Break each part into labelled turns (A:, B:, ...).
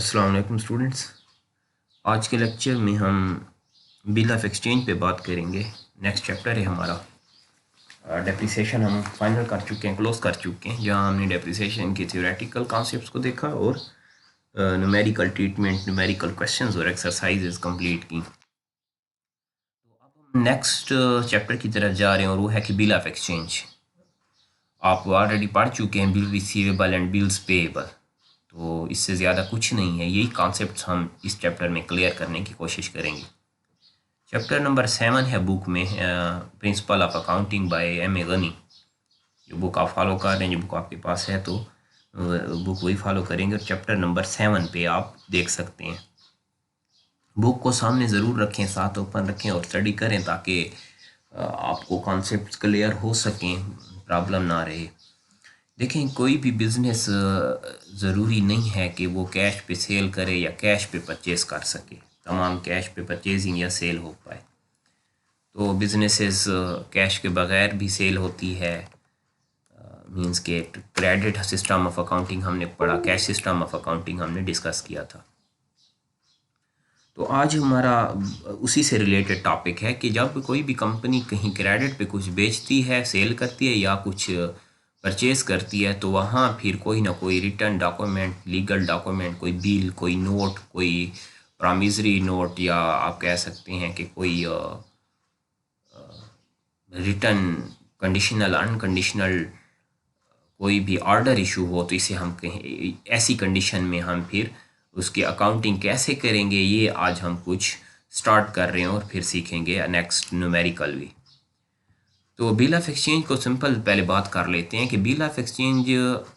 A: अस्सलाम वालेकुम स्टूडेंट्स। आज के लेक्चर में हम बिल ऑफ एक्सचेंज पे बात करेंगे। नेक्स्ट चैप्टर है हमारा डेप्रिसिएशन। हम फाइनल कर चुके हैं, क्लोज कर चुके हैं, जहां हमने डेप्रिसिएशन के थ्योरेटिकल कॉन्सेप्ट्स को देखा और न्यूमेरिकल ट्रीटमेंट, न्यूमेरिकल क्वेश्चंस और एक्सरसाइजेज कंप्लीट की। तो अब हम नेक्स्ट चैप्टर की तरफ जा रहे हैं और वो है कि बिल ऑफ एक्सचेंज। आप ऑलरेडी पढ़ चुके हैं bill receivable and bills payable, तो इससे ज़्यादा कुछ नहीं है। यही कॉन्सेप्ट्स हम इस चैप्टर में क्लियर करने की कोशिश करेंगे। चैप्टर नंबर 7 है बुक में, principle of accounting by M.A. Gani. जो बुक आप फॉलो कर रहे हैं, जो बुक आपके पास है, तो बुक वही फॉलो करेंगे। और चैप्टर नंबर 7 पे आप देख सकते हैं। बुक को सामने ज़रूर रखें, साथ ओपन रखें और स्टडी करें ताकि आपको कॉन्सेप्ट्स क्लियर हो सकें, प्रॉब्लम ना रहे। देखें, कोई भी बिज़नेस ज़रूरी नहीं है कि वो कैश पे सेल करे या कैश पे परचेज़ कर सके, तमाम कैश पे परचेजिंग या सेल हो पाए। तो बिज़नेसेस कैश के बगैर भी सेल होती है। मींस के क्रेडिट सिस्टम ऑफ अकाउंटिंग हमने पढ़ा, कैश सिस्टम ऑफ अकाउंटिंग हमने डिस्कस किया था। तो आज हमारा उसी से रिलेटेड टॉपिक है कि जब कोई भी कंपनी कहीं क्रेडिट पे कुछ बेचती है, सेल करती है या कुछ परचेज़ करती है, तो वहाँ फिर कोई ना कोई रिटर्न डॉक्यूमेंट, लीगल डॉक्यूमेंट, कोई बिल, कोई नोट, कोई प्रॉमिसरी नोट, या आप कह सकते हैं कि कोई रिटर्न कंडीशनल, अनकंडीशनल कोई भी ऑर्डर इशू हो, तो इसे हम कहें, ऐसी कंडीशन में हम फिर उसकी अकाउंटिंग कैसे करेंगे, ये आज हम कुछ स्टार्ट कर रहे हैं और फिर सीखेंगे नेक्स्ट न्यूमेरिकल भी। तो बिल ऑफ एक्सचेंज को सिंपल पहले बात कर लेते हैं कि बिल ऑफ एक्सचेंज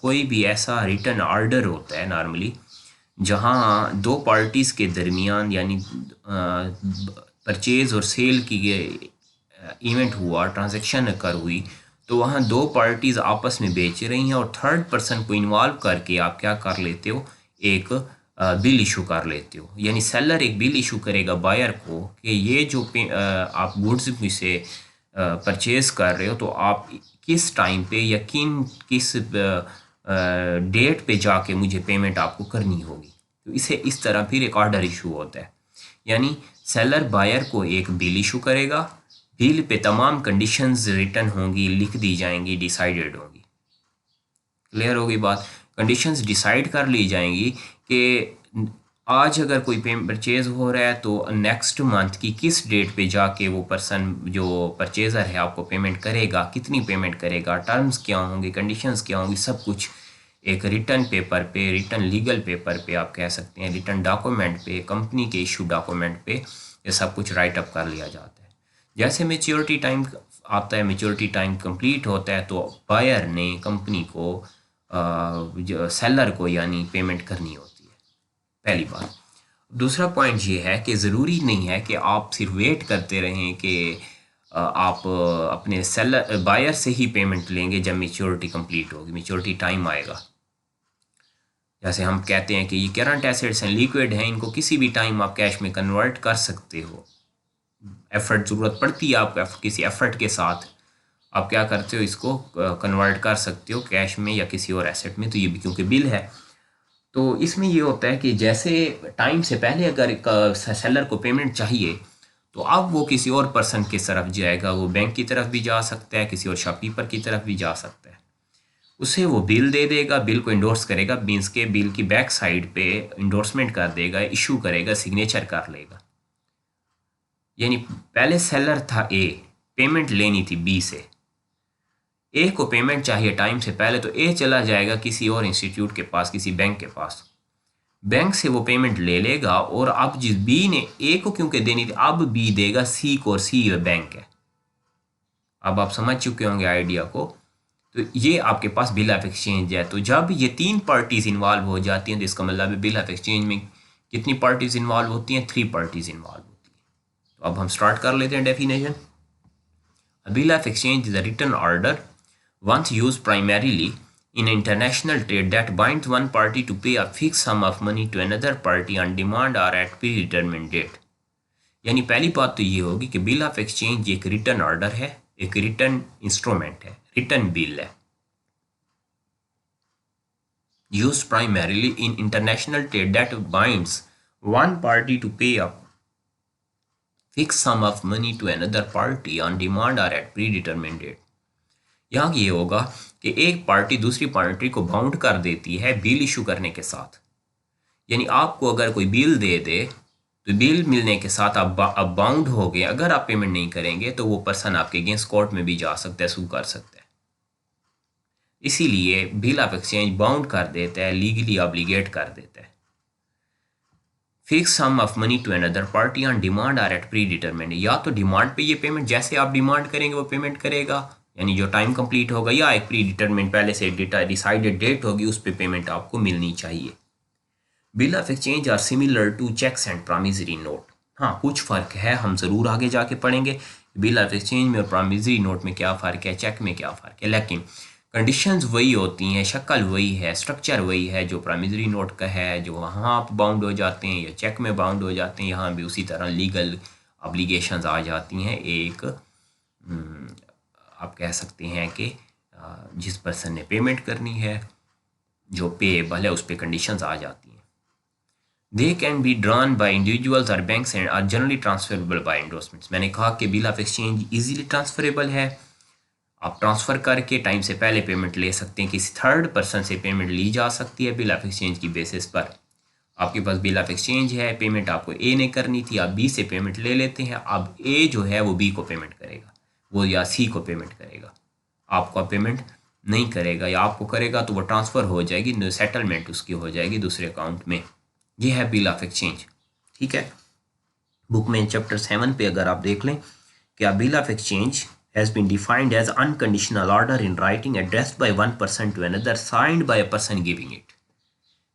A: कोई भी ऐसा रिटर्न ऑर्डर होता है नॉर्मली, जहां दो पार्टीज़ के दरमियान, यानी परचेज़ और सेल की इवेंट हुआ, ट्रांजैक्शन अकर हुई, तो वहाँ दो पार्टीज़ आपस में बेच रही हैं और थर्ड पर्सन को इन्वॉल्व करके आप क्या कर लेते हो, एक बिल इशू कर लेते हो। यानी सेलर एक बिल इशू करेगा बायर को कि ये जो आप गुड्स में से परचेज कर रहे हो, तो आप किस टाइम पे या किस डेट पे जाके मुझे पेमेंट आपको करनी होगी। तो इसे इस तरह फिर एक ऑर्डर इशू होता है। यानी सेलर बायर को एक बिल इशू करेगा, बिल पे तमाम कंडीशंस रिटर्न होंगी, लिख दी जाएंगी, डिसाइडेड होंगी। क्लियर होगी बात? कंडीशंस डिसाइड कर ली जाएंगी कि आज अगर कोई परचेज़ हो रहा है तो नेक्स्ट मंथ की किस डेट पे जाके वो पर्सन, जो परचेज़र है, आपको पेमेंट करेगा, कितनी पेमेंट करेगा, टर्म्स क्या होंगे, कंडीशंस क्या होंगी, सब कुछ एक रिटर्न पेपर पे, रिटर्न लीगल पेपर पे, आप कह सकते हैं रिटर्न डॉक्यूमेंट पे, कंपनी के इशू डॉक्यूमेंट पे, ये सब कुछ राइट अप कर लिया जाता है। जैसे मेच्योरिटी टाइम आता है, मेच्योरिटी टाइम कंप्लीट होता है, तो बायर ने कंपनी को सेलर को यानी पेमेंट करनी होती है, पहली बात। दूसरा पॉइंट ये है कि ज़रूरी नहीं है कि आप सिर्फ वेट करते रहें कि आप अपने सेलर बायर से ही पेमेंट लेंगे जब मेच्योरिटी कंप्लीट होगी, मेच्योरिटी टाइम आएगा। जैसे हम कहते हैं कि ये करंट एसेट्स हैं, लिक्विड हैं, इनको किसी भी टाइम आप कैश में कन्वर्ट कर सकते हो। एफर्ट ज़रूरत पड़ती है आप किसी एफर्ट के साथ आप क्या करते हो, इसको कन्वर्ट कर सकते हो कैश में या किसी और एसेट में। तो ये भी क्योंकि बिल है, तो इसमें ये होता है कि जैसे टाइम से पहले अगर एक सेलर को पेमेंट चाहिए, तो अब वो किसी और पर्सन की तरफ जाएगा, वो बैंक की तरफ भी जा सकता है, किसी और शॉपकीपर की तरफ भी जा सकता है। उसे वो बिल दे देगा, बिल को इंडोर्स करेगा, मीन्स के बिल की बैक साइड पे इंडोर्समेंट कर देगा, इशू करेगा, सिग्नेचर कर लेगा। यानी पहले सेलर था ए, पेमेंट लेनी थी बी से, ए को पेमेंट चाहिए टाइम से पहले, तो ए चला जाएगा किसी और इंस्टीट्यूट के पास, किसी बैंक के पास, बैंक से वो पेमेंट ले लेगा, और अब जिस बी ने ए को क्योंकि देनी थी, अब बी देगा सी को, और सी बैंक है। अब आप समझ चुके होंगे आइडिया को। तो ये आपके पास बिल ऑफ एक्सचेंज है। तो जब ये तीन पार्टीज इन्वॉल्व हो जाती हैं, तो इसका मतलब है बिल ऑफ एक्सचेंज में कितनी पार्टीज इन्वॉल्व होती हैं? 3 पार्टीज इन्वॉल्व होती हैं। तो अब हम स्टार्ट कर लेते हैं definition. A bill of exchange is a written order once used primarily in international trade that binds one party to pay a fixed sum of money to another party on demand or at predetermined date। यानी पहली बात तो ये होगी कि bill of exchange एक return order है, एक रिटर्न इंस्ट्रूमेंट है, रिटर्न बिल है। used primarily in international trade that binds one party to pay a fixed sum of money to another party on demand or at predetermined date। यहाँ ये होगा कि एक party दूसरी पार्टी को bound कर देती है बिल इशू करने के साथ। यानी आपको अगर कोई बिल दे दे तो बिल मिलने के साथ आप बाउंड हो गए। अगर आप पेमेंट नहीं करेंगे तो वो पर्सन आपके अगेंस्ट कोर्ट में भी जा सकता है, सू कर सकता है। इसीलिए बिल ऑफ एक्सचेंज बाउंड कर देता है, लीगली ऑब्लिगेट कर देता है। Fix sum of money to another party on demand और एट प्री डिटरमिन्ड, या तो डिमांड पे ये पेमेंट जैसे आप डिमांड करेंगे वो पेमेंट करेगा, यानी जो टाइम कंप्लीट होगा, या एक प्री डिटरमिन्ड पहले से डिसाइडेड डेट होगी उस पर पेमेंट आपको मिलनी चाहिए। Bill of exchange are similar to cheques and promissory note. हाँ, कुछ फ़र्क है, हम ज़रूर आगे जाके पढ़ेंगे बिल ऑफ एक्सचेंज में और प्रॉमिसरी नोट में क्या फ़र्क है, चेक में क्या फ़र्क है, लेकिन कंडीशंस वही होती हैं, शक्ल वही है, स्ट्रक्चर वही है जो प्रॉमिसरी नोट का है, जो वहाँ आप बाउंड हो जाते हैं या चेक में बाउंड हो जाते हैं, यहाँ भी उसी तरह लीगल ऑब्लिगेशंस आ जाती हैं। एक आप कह सकते हैं कि जिस पर्सन ने पेमेंट करनी है, जो पेएबल है, उस पर कंडीशंस आ जाती हैं। They can be drawn by individuals और banks and are generally transferable by endorsements. मैंने कहा कि bill of exchange easily transferable है, आप ट्रांसफ़र करके टाइम से पहले पेमेंट ले सकते हैं, किसी थर्ड पर्सन से पेमेंट ली जा सकती है बिल ऑफ एक्सचेंज की बेसिस पर। आपके पास बिल ऑफ एक्सचेंज है, पेमेंट आपको ए ने करनी थी, आप बी से पेमेंट ले लेते हैं। अब ए जो है वो बी को पेमेंट करेगा, वो या सी को पेमेंट करेगा, आपको पेमेंट नहीं करेगा, या आपको करेगा तो वो ट्रांसफ़र हो जाएगी, सेटलमेंट उसकी हो जाएगी दूसरे अकाउंट में। ये है बिल ऑफ एक्सचेंज, ठीक है। बुक में चैप्टर 7 पे अगर आप देख लें कि bill of exchange has been defined as unconditional order in writing addressed by one person to another signed by a person giving it।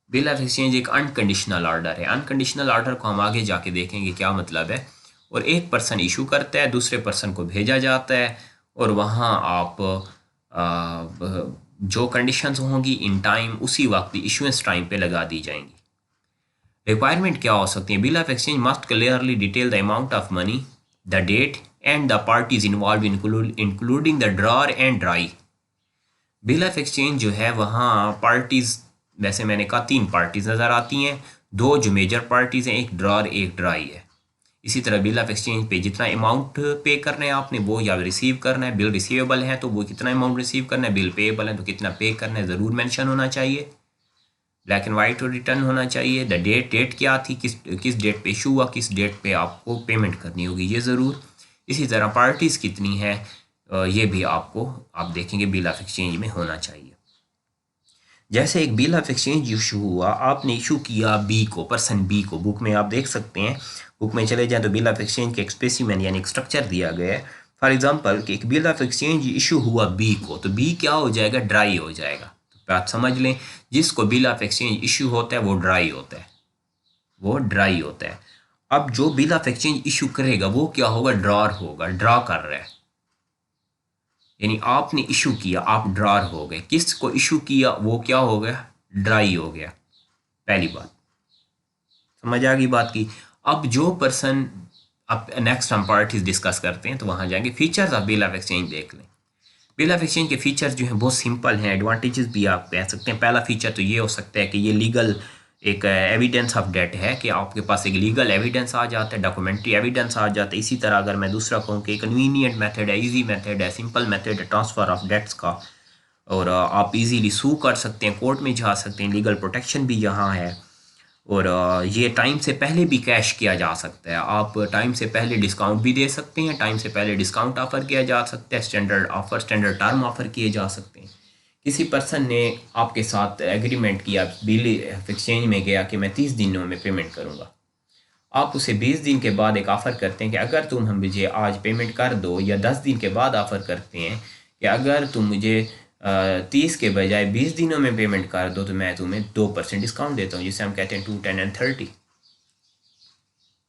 A: Bill of exchange एक अनकंडीशनल ऑर्डर है। अनकंडीशनल ऑर्डर को हम आगे जाके देखेंगे क्या मतलब है। और एक पर्सन इशू करता है, दूसरे पर्सन को भेजा जाता है, और वहाँ आप जो कंडीशंस होंगी इन टाइम उसी वक्त इशुएंस टाइम पे लगा दी जाएंगी। रिक्वायरमेंट क्या हो सकती है? Bill of exchange must clearly detail the amount of money, the date and the parties involved including the drawer and dry। Bill of exchange जो है वहाँ पार्टीज, वैसे मैंने कहा 3 पार्टीज नज़र आती हैं, 2 जो मेजर पार्टीज हैं, एक ड्रॉर एक ड्राई है। इसी तरह बिल ऑफ एक्सचेंज पे जितना अमाउंट पे करना है आपने वो या रिसीव करना है, बिल रिसीवेबल है तो वो कितना अमाउंट रिसीव करना है, बिल पेएबल है तो कितना पे करना है, ज़रूर मेंशन होना चाहिए, ब्लैक एंड वाइट रिटर्न होना चाहिए। द डेट क्या थी, किस डेट पे इशू हुआ, किस डेट पे आपको पेमेंट करनी होगी, ये ज़रूर। इसी तरह पार्टीज़ कितनी है ये भी आपको आप देखेंगे बिल ऑफ एक्सचेंज में होना चाहिए। जैसे एक बिल ऑफ एक्सचेंज इशू हुआ, आपने इशू किया बी को, पर्सन बी को, बुक में आप देख सकते हैं, बुक में चले जाएं तो बिल ऑफ एक्सचेंज के एक स्पेसिमेन यानी एक स्ट्रक्चर दिया गया है। फॉर एग्जांपल कि एक बिल ऑफ एक्सचेंज इशू हुआ बी को, तो बी क्या हो जाएगा, ड्राई हो जाएगा। तो आप समझ लें जिसको बिल ऑफ एक्सचेंज इशू होता है वो ड्राई होता है, वो ड्राई होता है। अब जो बिल ऑफ एक्सचेंज इशू करेगा वो क्या होगा, ड्रॉर होगा, ड्रॉ कर रहा है, यानी आपने इशू किया, आप ड्रॉर हो गए, किसको इशू किया वो क्या हो गया, ड्राई हो गया। पहली बात समझ आ गई बात की। अब जो पर्सन, अब नेक्स्ट हम पार्टीज डिस्कस करते हैं तो वहाँ जाएंगे। Features of bill of exchange देख लें। बिल ऑफ एक्सचेंज के फीचर्स जो हैं बहुत सिंपल हैं, एडवांटेजेस भी आप कह सकते हैं। पहला फीचर तो ये हो सकता है कि ये लीगल एक एविडेंस ऑफ डेट है, कि आपके पास एक लीगल एविडेंस आ जाता है, डॉक्यूमेंट्री एविडेंस आ जाता है। इसी तरह अगर मैं दूसरा कहूँ कि कन्वीनियंट मेथड है, इजी मेथड है, सिंपल मेथड है ट्रांसफ़र ऑफ डेट्स का, और आप इजीली सू कर सकते हैं, कोर्ट में जा सकते हैं, लीगल प्रोटेक्शन भी यहाँ है। और ये टाइम से पहले भी कैश किया जा सकता है, आप टाइम से पहले डिस्काउंट भी दे सकते हैं, टाइम से पहले डिस्काउंट ऑफ़र किया जा सकता है, standard offer, standard term offer किए जा सकते हैं। किसी पर्सन ने आपके साथ एग्रीमेंट किया, बिल एक्सचेंज में गया कि मैं 30 दिनों में पेमेंट करूंगा, आप उसे 20 दिन के बाद एक ऑफ़र करते हैं कि अगर तुम हम मुझे आज पेमेंट कर दो, या 10 दिन के बाद ऑफ़र करते हैं कि अगर तुम मुझे 30 के बजाय 20 दिनों में पेमेंट कर दो तो मैं तुम्हें 2% डिस्काउंट देता हूँ, जिसे हम कहते हैं 2, 10 एंड 30।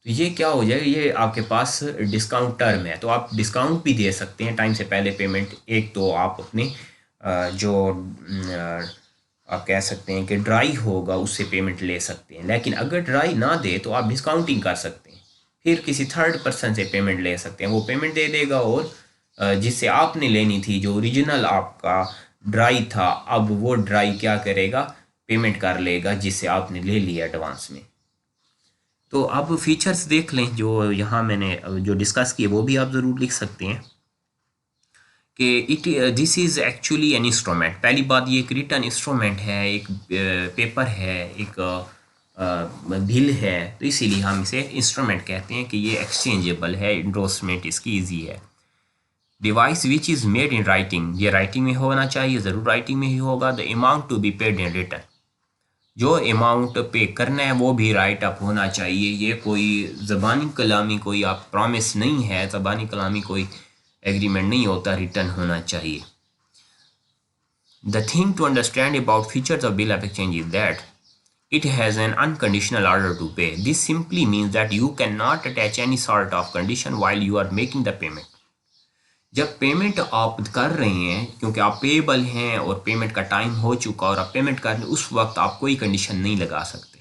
A: तो ये क्या हो जाएगा, ये आपके पास डिस्काउंट टर्म है, तो आप डिस्काउंट भी दे सकते हैं टाइम से पहले पेमेंट। एक तो आप अपने जो आप कह सकते हैं कि ड्राई होगा उससे पेमेंट ले सकते हैं, लेकिन अगर ड्राई ना दे तो आप डिस्काउंटिंग कर सकते हैं, फिर किसी थर्ड पर्सन से पेमेंट ले सकते हैं, वो पेमेंट दे देगा, और जिससे आपने लेनी थी, जो ओरिजिनल आपका ड्राई था, अब वो ड्राई क्या करेगा, पेमेंट कर लेगा जिससे आपने ले लिया एडवांस में। तो अब फीचर्स देख लें जो यहाँ मैंने जो डिस्कस किए, वो भी आप ज़रूर लिख सकते हैं कि this is actually an instrument. पहली बात, ये एक रिटर्न इंस्ट्रूमेंट है, एक पेपर है, एक बिल है, तो इसीलिए हम इसे इंस्ट्रूमेंट कहते हैं कि ये एक्सचेंजेबल है, इंडोर्समेंट इसकी ईजी है। Device which is made in writing, ये राइटिंग में होना चाहिए, ज़रूर राइटिंग में ही होगा। The amount to be paid in return, जो अमाउंट पे करना है वो भी राइट अप होना चाहिए। ये कोई ज़बानी कलामी कोई आप प्रॉमिस नहीं है, ज़बानी कलामी कोई एग्रीमेंट नहीं होता, रिटर्न होना चाहिए। The thing to understand about features of bill of exchange is that it has an unconditional order to pay. This simply means that you cannot attach any sort of condition while you are making the payment. जब payment आप कर रहे हैं, क्योंकि आप payable हैं और payment का टाइम हो चुका और आप पेमेंट कर रहे हैं, उस वक्त आप कोई कंडीशन नहीं लगा सकते,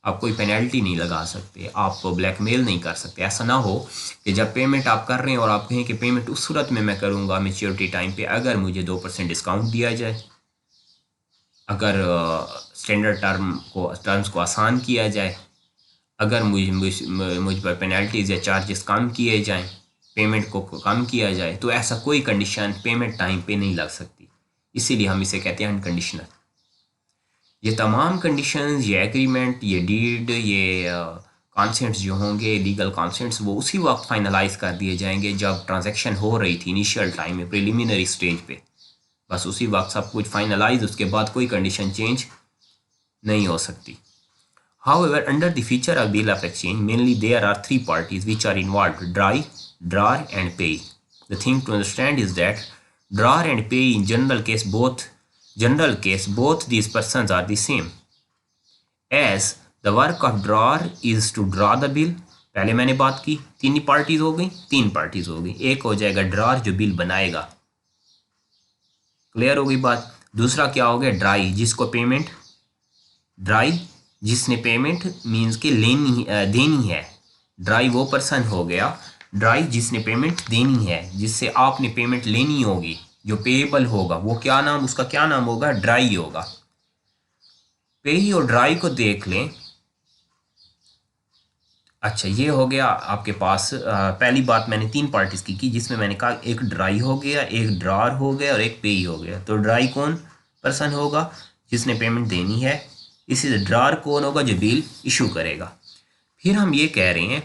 A: आप कोई पेनल्टी नहीं लगा सकते, आप ब्लैकमेल नहीं कर सकते। ऐसा ना हो कि जब पेमेंट आप कर रहे हैं और आप कहें कि पेमेंट उस सूरत में मैं करूँगा मैच्योरिटी टाइम पे अगर मुझे 2% डिस्काउंट दिया जाए, अगर स्टैंडर्ड टर्म्स को आसान किया जाए, अगर मुझ पर पेनल्टीज़ या चार्जेस कम किए जाएं, पेमेंट को कम किया जाए, तो ऐसा कोई कंडीशन पेमेंट टाइम पे नहीं लग सकती। इसीलिए हम इसे कहते हैं अनकंडीशनल। ये तमाम कंडीशंस, ये एग्रीमेंट, ये डीड, ये कॉन्सेंट्स जो होंगे, लीगल कॉन्सेंट्स, वो उसी वक्त फाइनलाइज कर दिए जाएंगे जब ट्रांजैक्शन हो रही थी इनिशियल टाइम में, प्रिलिमिनरी स्टेज पे। बस उसी वक्त सब कुछ फाइनलाइज, उसके बाद कोई कंडीशन चेंज नहीं हो सकती। However, under the feature of bill of exchange, mainly there are three parties which are involved: drawer and payee. The thing to understand is that drawer and payee in general case both these persons are the same, as the work of drawer is to draw the bill. पहले मैंने बात की तीन parties हो गई, एक हो जाएगा ड्रॉर जो बिल बनाएगा, क्लियर हो गई बात। दूसरा क्या हो गया, ड्राई, जिसको पेमेंट, ड्राई जिसने पेमेंट मीन्स के देनी है, ड्राई वो पर्सन हो गया, ड्राई जिसने पेमेंट देनी है, जिससे आपने पेमेंट लेनी होगी, जो पेएबल होगा, वो क्या नाम, उसका क्या नाम होगा, ड्राई होगा। पेई और ड्राई को देख लें। अच्छा, ये हो गया आपके पास पहली बात मैंने तीन पार्टीज की जिसमें मैंने कहा एक ड्राई हो गया, एक ड्रॉर हो गया और एक पेई हो गया। तो ड्राई कौन पर्सन होगा, जिसने पेमेंट देनी है। इसी से ड्रॉर कौन होगा, जो बिल इशू करेगा। फिर हम ये कह रहे हैं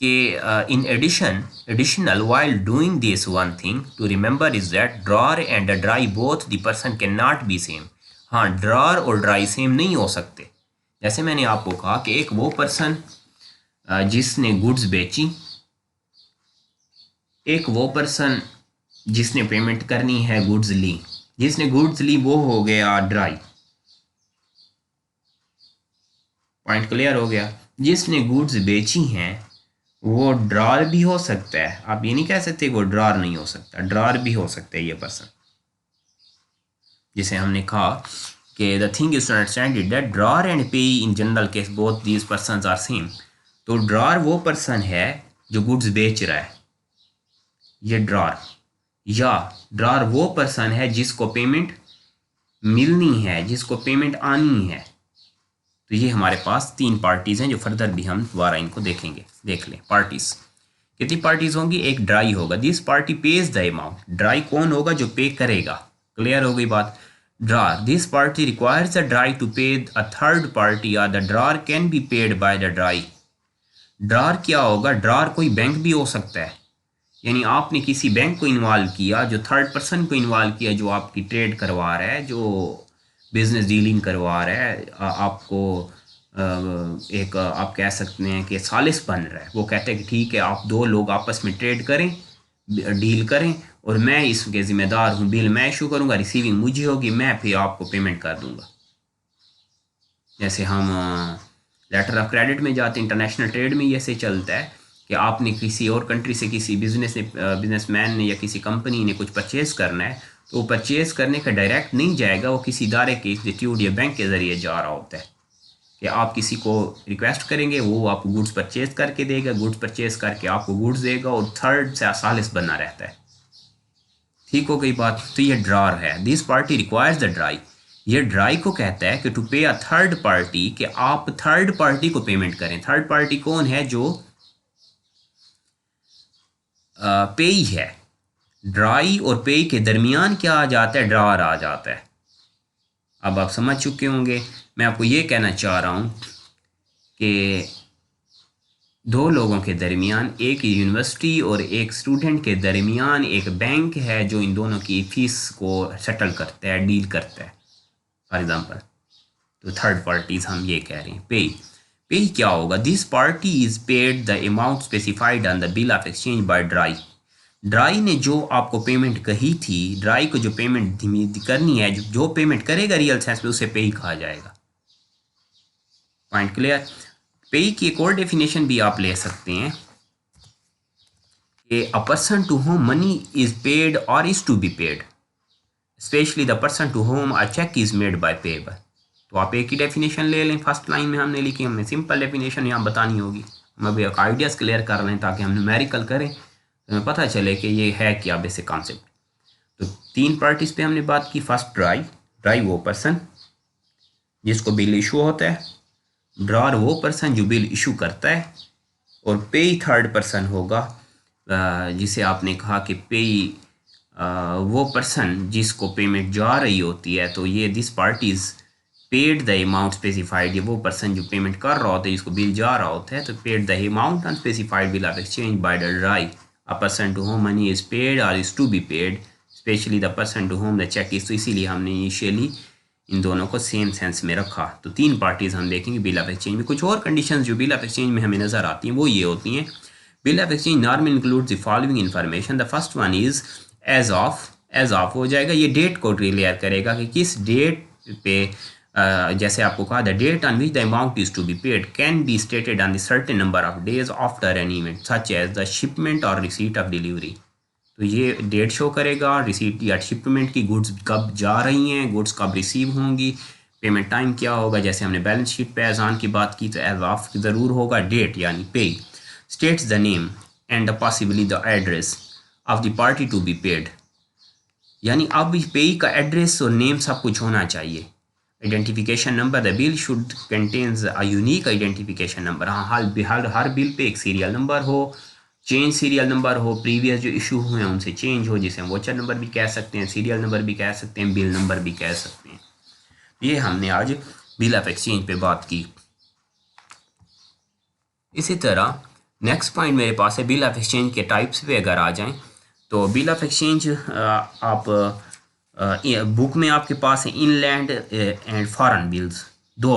A: कि in additional while doing this one thing to remember is that drawer and the drawee both the person can not be same. हाँ, ड्रॉर और ड्राई सेम नहीं हो सकते। जैसे मैंने आपको कहा कि एक वो पर्सन जिसने गुड्स बेची, एक वो पर्सन जिसने पेमेंट करनी है, गुड्स ली, जिसने गुड्स ली वो हो गया ड्राई। पॉइंट क्लियर हो गया। जिसने गुड्स बेची हैं वो ड्रॉर भी हो सकता है, आप ये नहीं कह सकते वो ड्रॉर नहीं हो सकता, ड्रॉर भी हो सकता है ये पर्सन। जिसे हमने कहा कि the thing is to understand it that drawer and payee in general case both these persons are same. तो ड्रॉर वो पर्सन है जो गुड्स बेच रहा है, ये ड्रॉर, या ड्रॉर वो पर्सन है जिसको पेमेंट मिलनी है, जिसको पेमेंट आनी है। तो ये हमारे पास तीन पार्टीज हैं जो फर्दर भी हम दोबारा इनको देखेंगे। देख लें पार्टीज, कितनी पार्टीज होंगी, एक ड्राई होगा, this party pays the amount. Drawee कौन होगा, जो पे करेगा, क्लियर हो गई बात। Drawer, this party requires the drawee to pay a third party या the drawer can be paid by the drawee. Drawer क्या होगा, ड्रॉर कोई बैंक भी हो सकता है, यानी आपने किसी बैंक को इन्वॉल्व किया, जो थर्ड पर्सन को इन्वॉल्व किया, जो आपकी ट्रेड करवा रहा है, जो बिजनेस डीलिंग करवा रहा है, आपको एक आप कह सकते हैं कि सालिस बन रहा है। वो कहते हैं कि ठीक है, आप दो लोग आपस में ट्रेड करें, डील करें, और मैं इसके ज़िम्मेदार हूँ, बिल मैं इशू करूँगा, रिसीविंग मुझे होगी, मैं फिर आपको पेमेंट कर दूँगा। जैसे हम लेटर ऑफ क्रेडिट में जाते हैं, इंटरनेशनल ट्रेड में ये से चलता है कि आपने किसी और कंट्री से किसी बिजनेसमैन ने या किसी कंपनी ने कुछ परचेज़ करना है, तो परचेज़ करने का डायरेक्ट नहीं जाएगा, वो किसी इदारे के इंस्टीट्यूट या बैंक के ज़रिए जा रहा होता है कि आप किसी को रिक्वेस्ट करेंगे, वो आपको गुड्स परचेज़ करके देगा, गुड्स परचेज़ करके आपको गुड्स देगा, और थर्ड से सालिस बना रहता है। ठीक हो गई बात। तो ये ड्रॉर है, this party requires the dry, ये ड्राई को कहता है कि to pay a third party, कि आप थर्ड पार्टी को पेमेंट करें। थर्ड पार्टी कौन है? जो पेई है। ड्राई और पेई के दरमियान क्या आ जाता है? ड्रार आ जाता है। अब आप समझ चुके होंगे। मैं आपको ये कहना चाह रहा हूँ कि दो लोगों के दरमियान, एक यूनिवर्सिटी और एक स्टूडेंट के दरमियान एक बैंक है जो इन दोनों की फीस को सेटल करता है, डील करता है, फॉर एग्जांपल। तो थर्ड पार्टीज हम ये कह रहे हैं। पे पे क्या होगा? This party is paid the amount specified on the bill of exchange by dry. Dry ने जो आपको पेमेंट कही थी, ड्राई को जो पेमेंट करनी है, जो पेमेंट करेगा रियल सेंस में, उसे पे कहा जाएगा। Point clear? पे की एक और डेफिनेशन भी आप ले सकते हैं कि a person to whom money is paid और is to be paid, specially the person to whom a cheque is made by payable. तो आप एक ही डेफिनेशन ले लें। फर्स्ट लाइन में हमने लिखी, हमें सिंपल डेफिनेशन यहाँ बतानी होगी। हम अभी एक आइडियाज़ क्लियर कर लें ताकि हम न्यूमेरिकल करें तो हमें पता चले कि ये है क्या बेसिक कॉन्सेप्ट। तो तीन पार्टीज पे हमने बात की। फर्स्ट ड्राई, ड्राई वो पर्सन जिसको बिल इशू होता है, ड्रॉर वो पर्सन जो बिल इशू करता है, और पेई थर्ड पर्सन होगा जिसे आपने कहा कि पेई वो पर्सन जिसको पेमेंट जा रही होती है। तो ये this parties paid the amount specified, ये वो पर्सन जो पेमेंट कर रहा होता है, जिसको बिल जा रहा होता है। तो paid the amount unspecified bill of exchange by the drawee, a person to whom money is paid और is to be paid, specially the person to whom the cheque is. तो इसीलिए हमने इनिशियली इन दोनों को same sense में रखा। तो तीन पार्टीज हम देखेंगे बिल ऑफ एक्सचेंज में। कुछ और कंडीशंस जो बिल ऑफ एक्सचेंज में हमें नज़र आती हैं वो ये होती हैं। Bill of exchange normally includes the following information. The first one is as of. As of हो जाएगा, ये डेट को क्लियर करेगा कि किस डेट पे जैसे आपको कहा the date on which the amount is to be paid can be stated on the certain number of days after an event such as the shipment और रिसीट ऑफ डिलीवरी। तो ये डेट शो करेगा, receipt या shipment की, goods कब जा रही हैं, गुड्स कब रिसीव होंगी, पेमेंट टाइम क्या होगा। जैसे हमने बैलेंस शीट पे एज ऑन की बात की तो एज ऑफ ज़रूर होगा, डेट यानी pay. States the name and possibly the address of the party to be paid, यानी अब पे का एड्रेस और नेम सब कुछ होना चाहिए। Identification number, the bill should contains a unique identification number. हाँ, हर बिल पे एक सीरियल नंबर हो, चेंज सीरियल नंबर हो, प्रीवियस जो इशू हुए हैं उनसे चेंज हो, जिसे हम वोचर नंबर भी कह सकते हैं, सीरियल नंबर भी कह सकते हैं, बिल नंबर भी कह सकते हैं। ये हमने आज बिल ऑफ एक्सचेंज पे बात की। इसी तरह नेक्स्ट पॉइंट मेरे पास है बिल ऑफ एक्सचेंज के टाइप्स पे अगर आ जाएं तो बिल ऑफ एक्सचेंज आप बुक में आपके पास है इनलैंड एंड फॉरेन बिल्स। दो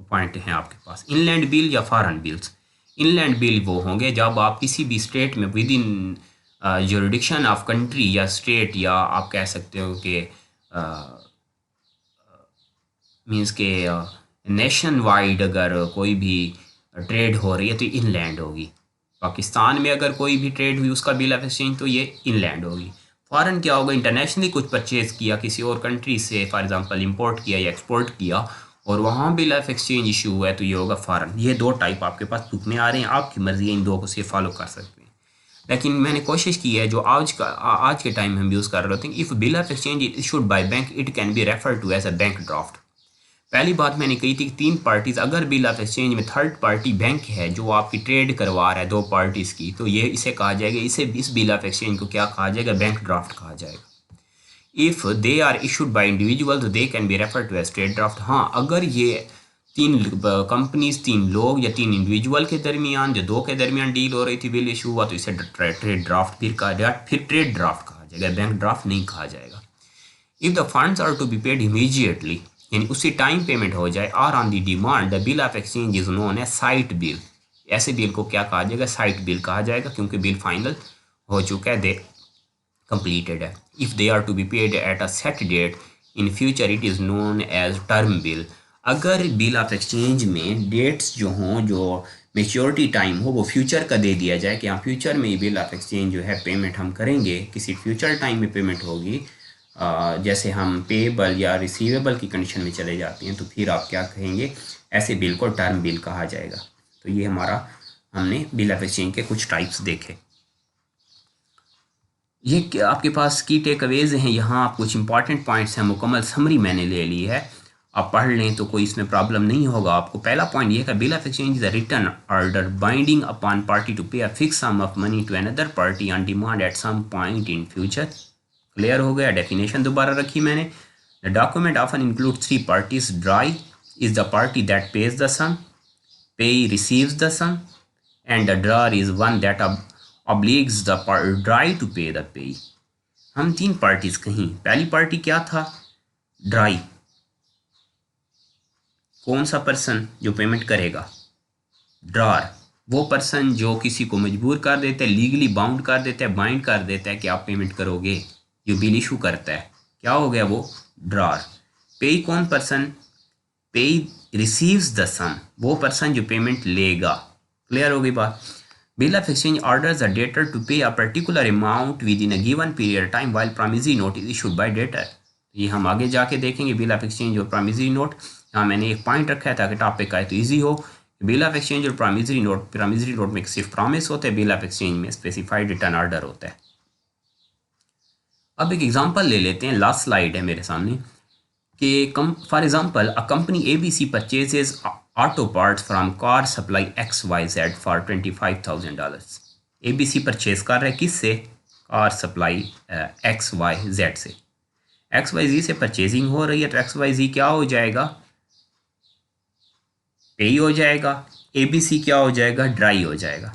A: पॉइंट हैं आपके पास, इनलैंड बिल या फॉरेन बिल्स। इनलैंड बिल वो होंगे जब आप किसी भी स्टेट में with in jurisdiction of country या स्टेट, या आप कह सकते हो कि मीन्स के नेशन वाइड अगर कोई भी ट्रेड हो रही है तो इनलैंड होगी। पाकिस्तान में अगर कोई भी ट्रेड हुई उसका बिल ऑफ एक्सचेंज तो ये इनलैंड होगी। फॉरेन क्या होगा? इंटरनेशनली कुछ परचेज किया किसी और कंट्री से, फॉर एग्जांपल इंपोर्ट किया या एक्सपोर्ट किया और वहाँ बिल ऑफ एक्सचेंज इशू हुआ है तो ये होगा फॉरेन। ये दो टाइप आपके पास बुक में आ रहे हैं, आपकी मर्जी है इन दो को से फॉलो कर सकते हैं। लेकिन मैंने कोशिश की है जो आज के टाइम में हम यूज़ कर रहे होते हैं, if bill of exchange is issued by bank it can be refer to as a bank draft. पहली बात मैंने कही थी कि तीन पार्टीज, अगर बिल ऑफ एक्सचेंज में थर्ड पार्टी बैंक है जो आपकी ट्रेड करवा रहा है दो पार्टीज की, तो ये इसे कहा जाएगा, इस बिल ऑफ एक्सचेंज को क्या कहा जाएगा? बैंक ड्राफ्ट कहा जाएगा। If they are issued by individual तो they can be refer to as trade draft. हाँ, अगर ये तीन कंपनीज, तीन लोग या तीन इंडिविजुअल के दरमियान, जो दो के दरमियान डील हो रही थी, बिल इशू हुआ, तो इसे ट्रेड ड्राफ्ट फिर कहा जाएगा, फिर ट्रेड ड्राफ्ट कहा जाएगा, बैंक ड्राफ्ट नहीं कहा जाएगा। If the funds are to be paid immediately, यानी उसी टाइम पेमेंट हो जाए, और on the demand, the bill of exchange is known as sight bill. ऐसे बिल को क्या कहा जाएगा? साइट बिल कहा जाएगा, क्योंकि बिल फाइनल हो चुका है, दे कंप्लीटेड है। If they are to be paid at a set date in future it is known as term bill. अगर बिल ऑफ एक्सचेंज में डेट्स जो हों, जो मेच्योरिटी टाइम हो, वो फ्यूचर का दे दिया जाए कि हाँ फ्यूचर में ये बिल ऑफ एक्सचेंज जो है पेमेंट हम करेंगे, किसी फ्यूचर टाइम में पेमेंट होगी, जैसे हम पेबल या रिसीवेबल की कंडीशन में चले जाते हैं, तो फिर आप क्या कहेंगे? ऐसे बिल को टर्म बिल कहा जाएगा। तो ये हमने बिल ऑफ एक्सचेंज के कुछ टाइप्स देखे। ये आपके पास की टेक अवेज हैं, यहाँ आप कुछ इंपॉर्टेंट पॉइंट्स हैं, मुकम्मल समरी मैंने ले ली है, आप पढ़ लें तो कोई इसमें प्रॉब्लम नहीं होगा आपको। पहला पॉइंट ये है, bill of exchange is a written order binding upon party to pay a fix sum of money to another party on demand at some point in future. Clear हो गया? डेफिनेशन दोबारा रखी मैंने। The document often include three parties. Drawee is the party that pays the sum, payee receives the sum, and the drawer is one that obliges the drawee to pay the payee. हम तीन parties कहीं, पहली party क्या था? Dry. कौन सा person जो payment करेगा? ड्रॉर, वो पर्सन जो किसी को मजबूर कर देता है, लीगली बाउंड कर देता है, बाइंड कर देता है कि आप पेमेंट करोगे, जो बिल इशू करता है, क्या हो गया वो? ड्रॉर। पे कौन पर्सन? पे रिसीव्स द सम, वो पर्सन जो पेमेंट लेगा। क्लियर हो गई बात? Bill of exchange orders a debtor to pay a particular amount within a given period time while promissory note is issued by debtor. ये हम आगे जाके देखेंगे बिल ऑफ एक्सचेंज और प्रॉमिसरी नोट। यहाँ मैंने एक पॉइंट रखा है ताकि टॉपिक आए तो ईजी हो। बिल ऑफ एक्सचेंज और प्रॉमिसरी नोट में सिर्फ प्रॉमिस होता है, बिल ऑफ एक्सचेंज में स्पेसिफाइड रिटर्न ऑर्डर होता है। अब एक एग्जांपल ले लेते हैं, लास्ट स्लाइड है मेरे सामने कि for example a company ABC purchases auto parts from car supply XYZ for $25,000। ABC purchase कर रहा है किससे? कार सप्लाई XYZ से। XYZ से परचेजिंग हो रही है तो XYZ क्या हो जाएगा? पे हो जाएगा। ABC क्या हो जाएगा? ड्राई हो जाएगा।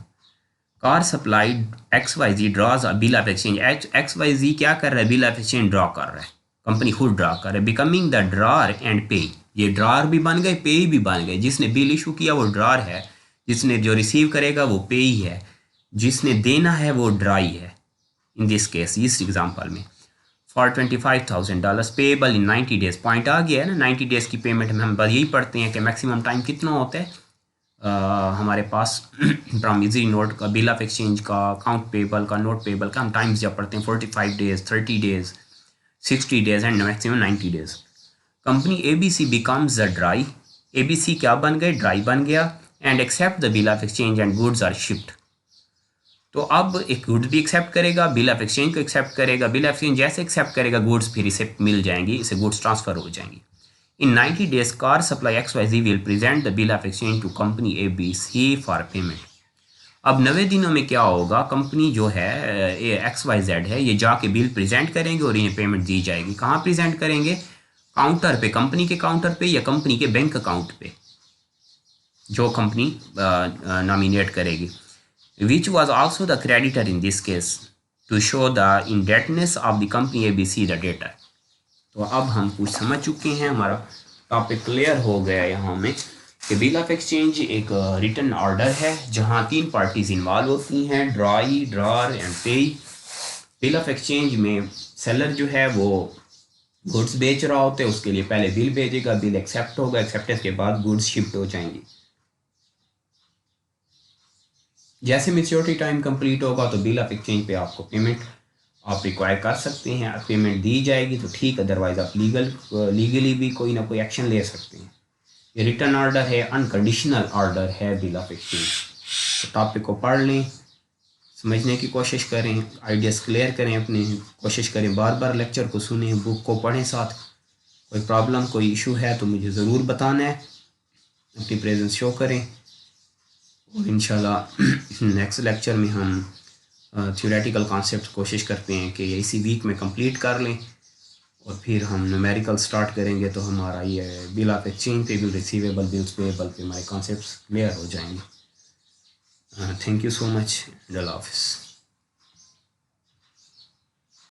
A: Car supply XYZ draws a bill of exchange. XYZ क्या कर रहा है? बिल ऑफ एक्सचेंज ड्रॉ कर रहा है, कंपनी खुद ड्रॉ कर रहा है। बिकमिंग द ड्रॉर एंड पे, ये ड्रॉर भी बन गए, पे भी बन गए। जिसने बिल इशू किया वो ड्रॉर है, जिसने जो रिसीव करेगा वो पे ही है, जिसने देना है वो ड्राई है। इन दिस केस, इस एग्जांपल में for $25,000 payable in 90 days. Point आ गया है ना, 90 डेज की पेमेंट में हम बस यही पढ़ते हैं कि मैक्सिमम टाइम कितना होता है हमारे पास प्रॉमिसरी नोट का, बिल ऑफ एक्सचेंज का, अकाउंट पेबल का, नोट पेबल का हम टाइम्स जब पढ़ते हैं 45 days, 30 days, 60 days and maximum 90 days. Company ABC becomes the drawee. ABC क्या बन गए? ड्राई बन गया। And accept the bill of exchange and goods are shift. तो अब एक गुड्स भी एक्सेप्ट करेगा, बिल ऑफ एक्सचेंज को एक्सेप्ट करेगा। बिल ऑफ एक्सचेंज जैसे एक्सेप्ट करेगा, गुड्स फिर इसे मिल जाएंगी, इसे गुड्स ट्रांसफर हो जाएंगी। In 90 days, car supply XYZ will present the bill of exchange to company ABC for payment। अब 90 दिनों में क्या होगा? कंपनी जो है XYZ है, ये जाके बिल प्रेजेंट करेंगे और इन्हें पेमेंट दी जाएगी। कहाँ प्रेजेंट करेंगे? काउंटर पे, कंपनी के काउंटर पे या कंपनी के बैंक अकाउंट पे, जो कंपनी नॉमिनेट करेगी। Which was also the creditor in this case to show the indebtedness of the company ABC the debtor. तो अब हम कुछ समझ चुके हैं, हमारा टॉपिक क्लियर हो गया यहाँ में कि बिल ऑफ एक्सचेंज एक रिटर्न ऑर्डर है जहाँ तीन पार्टीज इन्वॉल्व होती हैं, ड्राई, ड्रॉर एंड पे। बिल ऑफ एक्सचेंज में सेलर जो है वो गुड्स बेच रहा होता है, उसके लिए पहले बिल भेजेगा, बिल एक्सेप्ट होगा, एक्सेप्टेंस के बाद गुड्स शिफ्ट हो जाएंगी। जैसे मेच्योरिटी टाइम कंप्लीट होगा तो बिल ऑफ एक्सचेंज पे आपको पेमेंट आप रिक्वायर कर सकते हैं, पेमेंट दी जाएगी तो ठीक, अदरवाइज आप लीगली भी कोई ना कोई एक्शन ले सकते हैं। ये रिटर्न ऑर्डर है, अनकंडीशनल ऑर्डर है बिल ऑफ एक्सचेंज। तो टॉपिक को पढ़ लें, समझने की कोशिश करें, आइडियाज़ क्लियर करें अपने, कोशिश करें बार बार लेक्चर को सुनें, बुक को पढ़ें साथ। कोई प्रॉब्लम, कोई इशू है तो मुझे ज़रूर बताना है, अपनी प्रेजेंस शो करें। और इंशाल्लाह नेक्स्ट लेक्चर में हम थ्योरेटिकल कॉन्सेप्ट कोशिश करते हैं कि इसी वीक में कंप्लीट कर लें और फिर हम न्यूमेरिकल स्टार्ट करेंगे तो हमारा ये बिल ऑफ एक्सचेंज पे, बिल रिसीवेबल, बिल्स पेएबल पे हमारे कॉन्सेप्ट्स क्लियर हो जाएंगे। Thank you so much. अल्लाह हाफ़िज़।